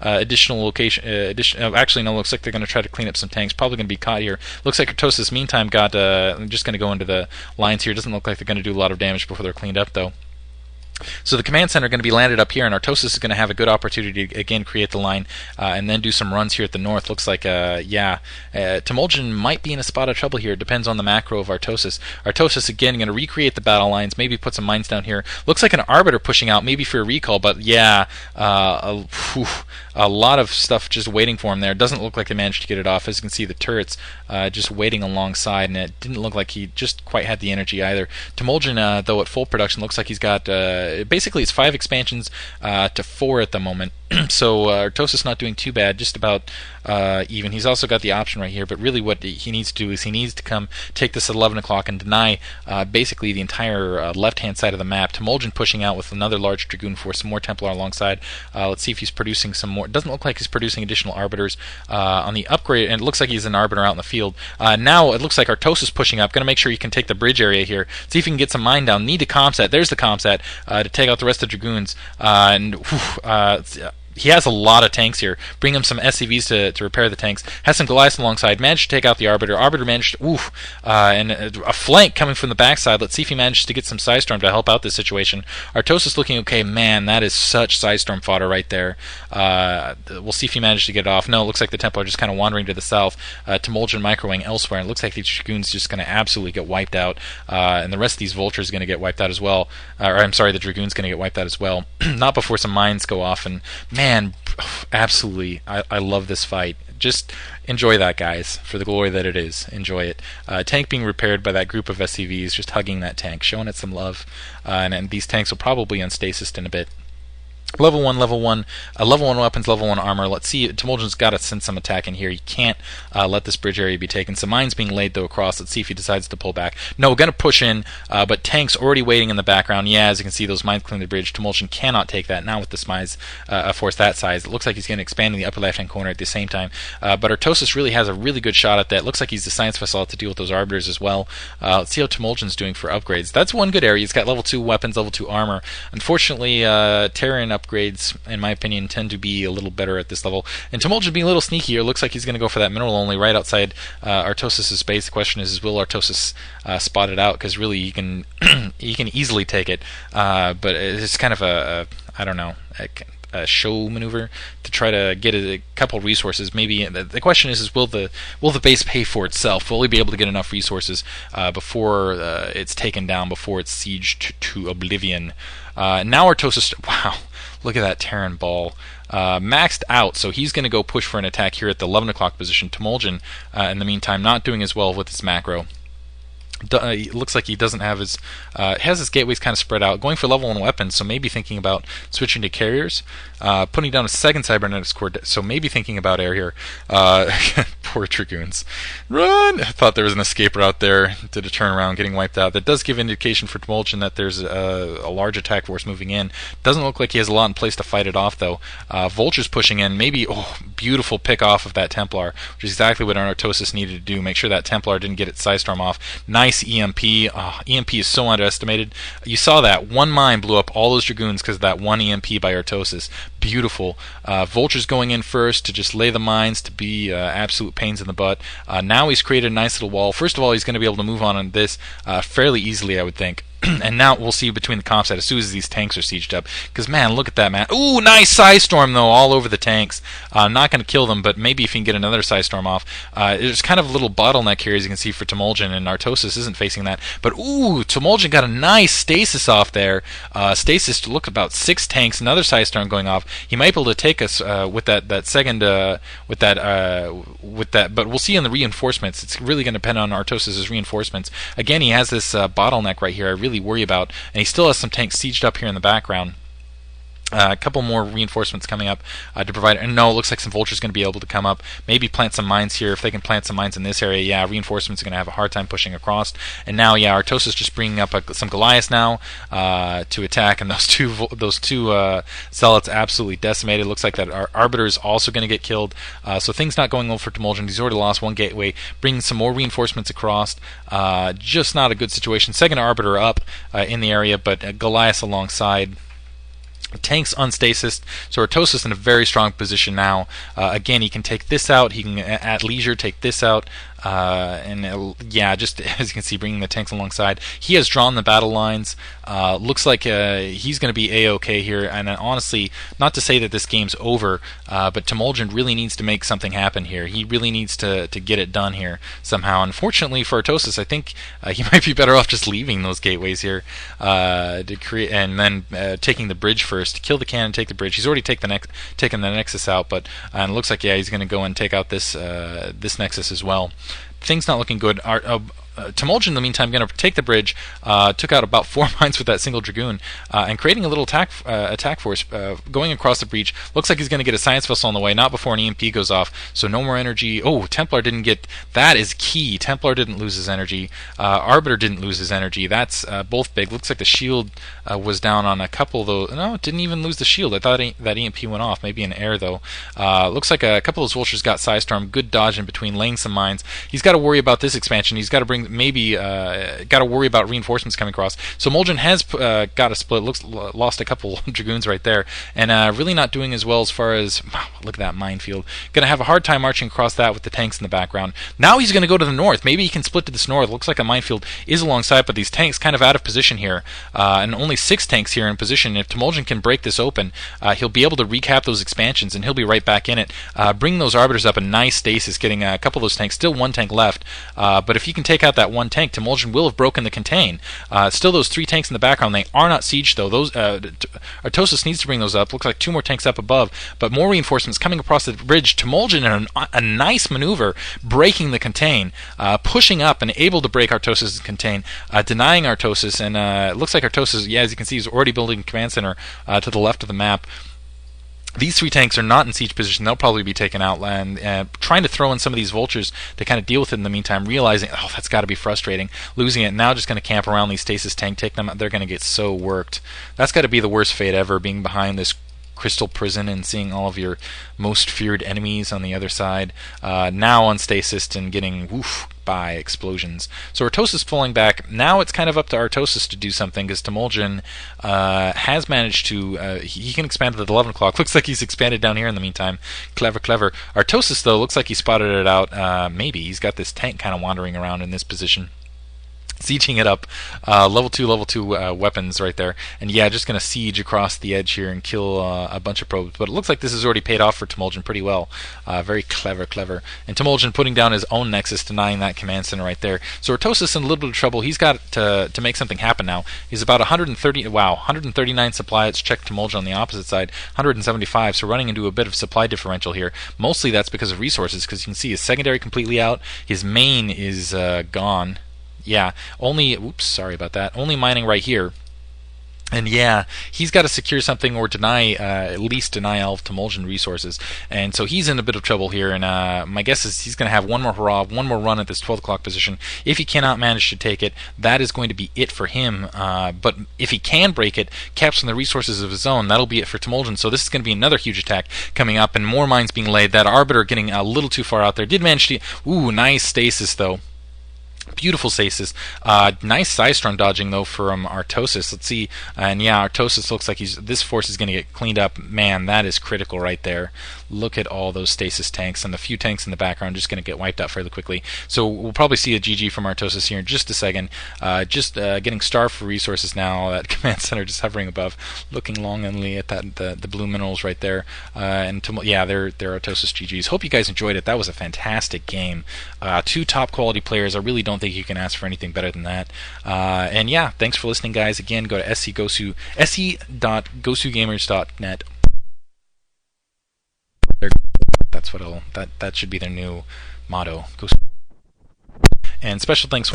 additional location. Actually, no. Looks like they're going to try to clean up some tanks. Probably going to be caught here. Looks like Artosis, meantime, got. I'm just going to go into the lines here. Doesn't look like they're going to do a lot of damage before they're cleaned up, though. So the command center are going to be landed up here, and Artosis is going to have a good opportunity to again create the line and then do some runs here at the north. Looks like, Temuljin might be in a spot of trouble here. It depends on the macro of Artosis. Artosis again going to recreate the battle lines, maybe put some mines down here. Looks like an Arbiter pushing out, maybe for a recall, but a lot of stuff just waiting for him there. It doesn't look like they managed to get it off. As you can see, the turrets just waiting alongside, and it didn't look like he just quite had the energy either. Temuljin, though, at full production, looks like he's got basically it's 5 expansions to 4 at the moment. So Artosis not doing too bad, just about even. He's also got the option right here, but really what he needs to do is he needs to come take this at 11 o'clock and deny basically the entire left-hand side of the map. Temuljin pushing out with another large Dragoon force, some more Templar alongside. Let's see if he's producing some more. It doesn't look like he's producing additional Arbiters on the upgrade, and it looks like he's an Arbiter out in the field. Now it looks like Artosis pushing up, going to make sure he can take the bridge area here, see if he can get some mine down. Need a comset. There's the comset to take out the rest of the Dragoons. He has a lot of tanks here. Bring him some SCVs to repair the tanks. Has some Goliaths alongside. Managed to take out the Arbiter. Arbiter managed to, and a flank coming from the backside. Let's see if he manages to get some Psystorm to help out this situation. Artosis looking okay. Man, that is such Psystorm fodder right there. We'll see if he managed to get it off. No, it looks like the Templar are just kind of wandering to the south. Temuljin microwing elsewhere. And it looks like these Dragoons just going to absolutely get wiped out. And the rest of these Vultures are going to get wiped out as well. Or I'm sorry, the Dragoon's going to get wiped out as well. Not before some mines go off. And man, absolutely, I love this fight. Just enjoy that, guys, for the glory that it is. Enjoy it. Tank being repaired by that group of SCVs, just hugging that tank, showing it some love. And these tanks will probably unstasis in a bit. Level 1 weapons, level 1 armor. Let's see, Temuljin's got to send some attack in here. He can't let this bridge area be taken. Some mines being laid, though, across. Let's see if he decides to pull back. No, going to push in, but tanks already waiting in the background. Yeah, as you can see, those mines clean the bridge. Temuljin cannot take that. Now with this mines, a force that size, it looks like he's going to expand in the upper left-hand corner at the same time. But Artosis really has a really good shot at that. Looks like he's the science vessel to deal with those Arbiters as well. Let's see how Temuljin's doing for upgrades. That's one good area. He's got level 2 weapons, level 2 armor. Unfortunately, terran upgrades, in my opinion, tend to be a little better at this level. And Temuljin being a little sneaky here, looks like he's going to go for that mineral only right outside Artosis' base. The question is will Artosis spot it out? Because really, he can he can easily take it. But it's kind of I don't know, a show maneuver to try to get a couple resources. Maybe the question is will the base pay for itself? Will he be able to get enough resources before it's taken down, before it's sieged to oblivion? Now Artosis, wow, look at that Terran ball. Maxed out, so he's going to go push for an attack here at the 11 o'clock position. Temuljin, in the meantime, not doing as well with his macro. It looks like he doesn't have his has his gateways kind of spread out, going for level 1 weapons, so maybe thinking about switching to carriers, putting down a second cybernetics core, so maybe thinking about air here. Poor Dragoons, run! I thought there was an escape route there, did a turnaround, getting wiped out. That does give indication for Temuljin that there's a large attack force moving in. Doesn't look like he has a lot in place to fight it off, though. Vultures pushing in, maybe, beautiful pick off of that Templar, which is exactly what Artosis needed to do, make sure that Templar didn't get its Psystorm off. Nice EMP. EMP is so underestimated. You saw that. One mine blew up all those Dragoons because of that one EMP by Artosis. Beautiful. Vultures going in first to just lay the mines, to be absolute pains in the butt. Now he's created a nice little wall. First of all, he's going to be able to move on this fairly easily, I would think. And now we'll see between the comp set as soon as these tanks are sieged up. Because, man, look at that, man. Ooh, nice Psystorm, though, all over the tanks. Not going to kill them, but maybe if he can get another Psystorm off. There's kind of a little bottleneck here, as you can see, for Temuljin, and Artosis isn't facing that. But, ooh, Temuljin got a nice stasis off there. Stasis to look about 6 tanks, another Psystorm going off. He might be able to take us with that second, with that, but we'll see in the reinforcements. It's really going to depend on Artosis' reinforcements. Again, he has this bottleneck right here I really worry about, and he still has some tanks sieged up here in the background. A couple more reinforcements coming up to provide. And no, it looks like some Vultures going to be able to come up. Maybe plant some mines here. If they can plant some mines in this area, yeah, reinforcements are going to have a hard time pushing across. And now, yeah, Artosis just bringing up some Goliaths now to attack, and those two Zealots absolutely decimated. Looks like that our Arbiter is also going to get killed. So things not going well for Temuljin. He's already lost one gateway. Bringing some more reinforcements across. Just not a good situation. Second Arbiter up in the area, but Goliaths alongside. Tanks unstasis, so Artosis in a very strong position now. Again, he can take this out. He can, at leisure, take this out. Yeah, just as you can see, bringing the tanks alongside. He has drawn the battle lines. Looks like he's going to be A-OK here. And honestly, not to say that this game's over, but Temuljin really needs to make something happen here. He really needs to get it done here somehow. Unfortunately for Artosis, I think he might be better off just leaving those gateways here to create, and then taking the bridge first. Kill the cannon, take the bridge. He's already taken the Nexus out, but and it looks like, yeah, he's going to go and take out this this Nexus as well. Things not looking good. Temuljin, in the meantime, going to take the bridge, took out about 4 mines with that single Dragoon, and creating a little attack force going across the breach. Looks like he's going to get a Science Vessel on the way, not before an EMP goes off, so no more energy. Oh, Templar didn't get... That is key. Templar didn't lose his energy. Arbiter didn't lose his energy. That's both big. Looks like the shield was down on a couple of those... No, it didn't even lose the shield. I thought that EMP went off. Maybe in air, though. Looks like a couple of those Vultures got Psystorm. Good dodge in between, laying some mines. He's got to worry about this expansion. He's got to bring... Maybe got to worry about reinforcements coming across. So Temuljin has got a split. Lost a couple Dragoons right there, and really not doing as well as far as... Wow, look at that minefield. Going to have a hard time marching across that with the tanks in the background. Now he's going to go to the north. Maybe he can split to this north. Looks like a minefield is alongside, but these tanks kind of out of position here, and only 6 tanks here in position. If Temuljin can break this open, he'll be able to recap those expansions, and he'll be right back in it. Bring those Arbiters up, a nice stasis, getting a couple of those tanks. Still 1 tank left, but if you can take out that 1 tank, Temuljin will have broken the contain. Still those 3 tanks in the background. They are not sieged, though. Those Artosis needs to bring those up. Looks like 2 more tanks up above, but more reinforcements coming across the bridge. Temuljin in a nice maneuver, breaking the contain, pushing up and able to break Artosis' contain, denying Artosis, and it looks like Artosis, yeah, as you can see, is already building a command center to the left of the map. These 3 tanks are not in siege position. They'll probably be taken out, and trying to throw in some of these Vultures to kind of deal with it in the meantime, realizing, oh, that's got to be frustrating. Losing it, now just going to camp around these stasis tank, take them out. They're going to get so worked. That's got to be the worst fate ever, being behind this crystal prison and seeing all of your most feared enemies on the other side. Now on stasis and getting by explosions. So Artosis falling back. Now it's kind of up to Artosis to do something, because Temuljin has managed to... he can expand to the 11 o'clock. Looks like he's expanded down here in the meantime. Clever, clever. Artosis, though, looks like he spotted it out. Maybe he's got this tank kind of wandering around in this position, sieging it up. Level 2 weapons right there, and yeah, just gonna siege across the edge here and kill a bunch of probes. But it looks like this has already paid off for Temuljin pretty well. Very clever. And Temuljin putting down his own Nexus, denying that command center right there. So Artosis in a little bit of trouble. He's got to make something happen now. He's about 139 supply. Let's check Temuljin on the opposite side, 175. So running into a bit of supply differential here. Mostly that's because of resources, because you can see his secondary completely out. His main is gone. Yeah, only, oops, sorry about that, only mining right here. And yeah, he's got to secure something or deny, at least deny all of Temuljin resources. And so he's in a bit of trouble here, and my guess is he's going to have one more hurrah, one more run at this 12 o'clock position. If he cannot manage to take it, that is going to be it for him. But if he can break it, capturing the resources of his own, that'll be it for Temuljin. So this is going to be another huge attack coming up, and more mines being laid. That Arbiter getting a little too far out there. Did manage to... Ooh, nice stasis, though. Beautiful stasis. Nice Psystorm dodging, though, from Artosis. Let's see. And yeah, Artosis looks like this force is going to get cleaned up. Man, that is critical right there. Look at all those stasis tanks, and the few tanks in the background just going to get wiped out fairly quickly. So we'll probably see a GG from Artosis here in just a second. Getting starved for resources now. That command center just hovering above, looking longingly at the blue minerals right there. Yeah, they're Artosis GGs. Hope you guys enjoyed it. That was a fantastic game. 2 top quality players. I really don't think you can ask for anything better than that. And yeah, thanks for listening, guys. Again, go to se.gosugamers.net. That's what that should be their new motto. And special thanks